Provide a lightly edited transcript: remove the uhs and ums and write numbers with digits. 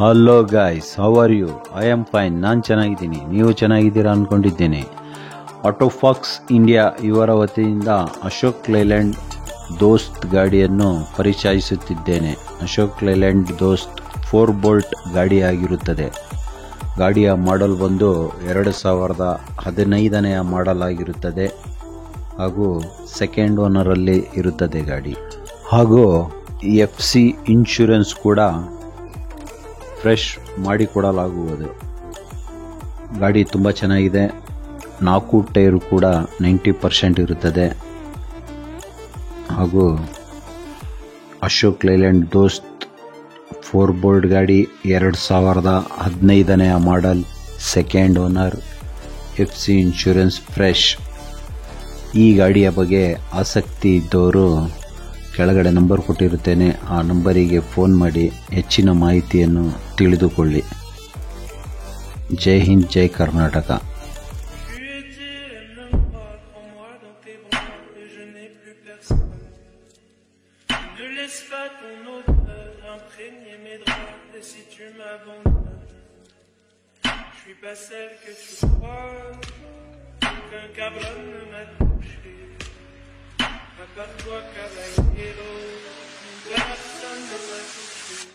Hello guys, how are you? I am fine. ನಾನು ಚೆನ್ನಾಗಿದ್ದೀನಿ, ನೀವು ಚೆನ್ನಾಗಿದ್ದೀರಾ ಅಂದ್ಕೊಂಡಿದ್ದೇನೆ. ಆಟೋಫಾಕ್ಸ್ ಇಂಡಿಯಾ ಇವರ ವತಿಯಿಂದ ಅಶೋಕ್ ಲೇಲ್ಯಾಂಡ್ ದೋಸ್ತ್ ಗಾಡಿಯನ್ನು ಪರಿಚಯಿಸುತ್ತಿದ್ದೇನೆ. ಅಶೋಕ್ ಲೇಲ್ಯಾಂಡ್ ದೋಸ್ತ್ 4 ಬೋಲ್ಟ್ ಗಾಡಿಯಾಗಿರುತ್ತದೆ. ಗಾಡಿಯ ಮಾಡೆಲ್ ಬಂದು 2015ನೇ ಮಾಡೆಲ್ ಆಗಿರುತ್ತದೆ ಹಾಗೂ ಸೆಕೆಂಡ್ ಓನರಲ್ಲಿ ಇರುತ್ತದೆ ಗಾಡಿ. ಹಾಗೂ FC ಇನ್ಶೂರೆನ್ಸ್ ಕೂಡ ಫ್ರೆಶ್ ಮಾಡಿಕೊಡಲಾಗುವುದು. ಗಾಡಿ ತುಂಬ ಚೆನ್ನಾಗಿದೆ. 4 ಟೈರು ಕೂಡ 90% ಇರುತ್ತದೆ. ಹಾಗೂ ಅಶೋಕ್ ಲೇಲ್ಯಾಂಡ್ ದೋಸ್ತ್ 4 ಬೋಲ್ಟ್ ಗಾಡಿ 2015ನೇ model, second owner, FC insurance fresh. ಈ ಗಾಡಿಯ ಬಗ್ಗೆ ಆಸಕ್ತಿ ಇದ್ದವರು ಕೆಳಗಡೆ ನಂಬರ್ ಕೊಟ್ಟಿರುತ್ತೇನೆ, ಆ ನಂಬರಿಗೆ ಫೋನ್ ಮಾಡಿ ಹೆಚ್ಚಿನ ಮಾಹಿತಿಯನ್ನು ತಿಳಿದುಕೊಳ್ಳಿ. ಜೈ ಹಿಂದ್, ಜೈ Karnataka. Ne laisse pas ton odeur imprégner mes draps. Et si tu m'abandonnes, je suis pas celle que tu crois. Aucun cabron ne m'a touché, à part toi, caballero. Personne ne m'a touché.